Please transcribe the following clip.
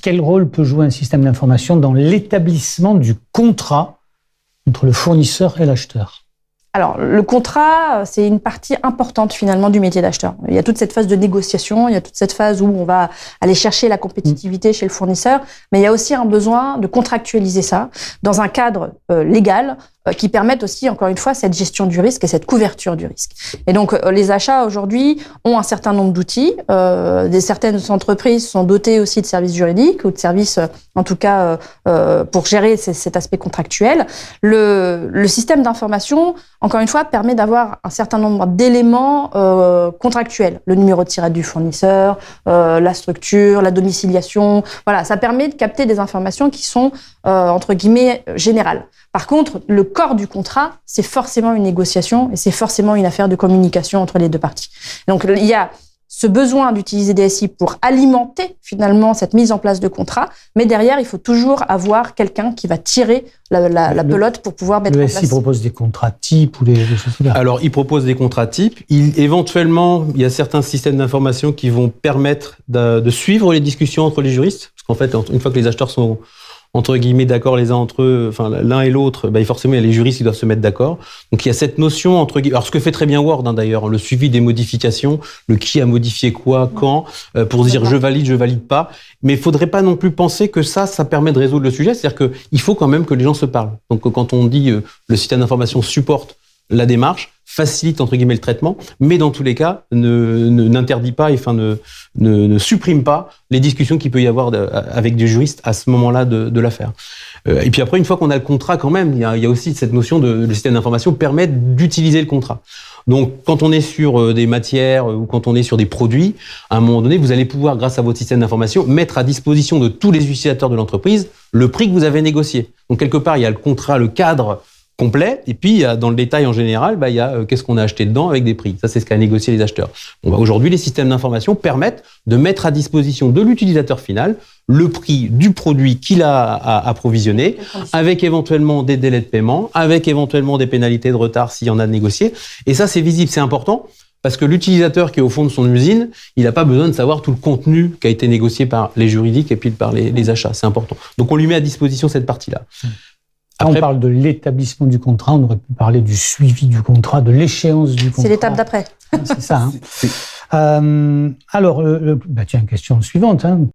Quel rôle peut jouer un système d'information dans l'établissement du contrat entre le fournisseur et l'acheteur ? Alors, le contrat, c'est une partie importante finalement du métier d'acheteur. Il y a toute cette phase de négociation, il y a toute cette phase où on va aller chercher la compétitivité chez le fournisseur, mais il y a aussi un besoin de contractualiser ça dans un cadre légal qui permette aussi, encore une fois, cette gestion du risque et cette couverture du risque. Et donc, les achats aujourd'hui ont un certain nombre d'outils. Certaines entreprises sont dotées aussi de services juridiques ou de services, en tout cas, pour gérer cet aspect contractuel. Le système d'information, encore une fois, permet d'avoir un certain nombre d'éléments contractuels. Le numéro de tirette du fournisseur, la structure, la domiciliation. Voilà, ça permet de capter des informations qui sont, entre guillemets, générales. Par contre, le corps du contrat, c'est forcément une négociation et c'est forcément une affaire de communication entre les deux parties. Donc, il y a ce besoin d'utiliser des SI pour alimenter finalement cette mise en place de contrat, mais derrière, il faut toujours avoir quelqu'un qui va tirer la pelote pour pouvoir mettre en place. Le SI propose des contrats types ou des choses comme ça. Alors, il propose des contrats types. Éventuellement, il y a certains systèmes d'information qui vont permettre de suivre les discussions entre les juristes, parce qu'en fait, une fois que les acheteurs sont entre guillemets d'accord les uns entre eux, enfin l'un et l'autre, forcément il y a les juristes qui doivent se mettre d'accord. Donc il y a cette notion entre guillemets, alors ce que fait très bien Word d'ailleurs, le suivi des modifications, le qui a modifié quoi, quand, pour se dire je valide pas. Mais il faudrait pas non plus penser que ça permet de résoudre le sujet, c'est-à-dire que il faut quand même que les gens se parlent. Donc quand on dit le système d'information supporte la démarche, facilite entre guillemets le traitement, mais dans tous les cas n'interdit pas, ne supprime pas les discussions qu'il peut y avoir avec des juristes à ce moment-là de l'affaire. Et puis après, une fois qu'on a le contrat, quand même, il y a aussi cette notion le système d'information permet d'utiliser le contrat. Donc, quand on est sur des matières ou quand on est sur des produits, à un moment donné, vous allez pouvoir, grâce à votre système d'information, mettre à disposition de tous les utilisateurs de l'entreprise le prix que vous avez négocié. Donc, quelque part, il y a le contrat, le cadre complet, et puis dans le détail en général, il y a qu'est-ce qu'on a acheté dedans avec des prix. Ça, c'est ce qu'a négocié les acheteurs. Aujourd'hui, les systèmes d'information permettent de mettre à disposition de l'utilisateur final le prix du produit qu'il a approvisionné, avec éventuellement des délais de paiement, avec éventuellement des pénalités de retard s'il y en a de négocier. Et ça, c'est visible, c'est important, parce que l'utilisateur qui est au fond de son usine, il n'a pas besoin de savoir tout le contenu qui a été négocié par les juridiques et puis par les achats. C'est important. Donc, on lui met à disposition cette partie-là. Après, on parle de l'établissement du contrat, on aurait pu parler du suivi du contrat, de l'échéance du contrat. C'est l'étape d'après. C'est ça. Alors, tiens, question suivante.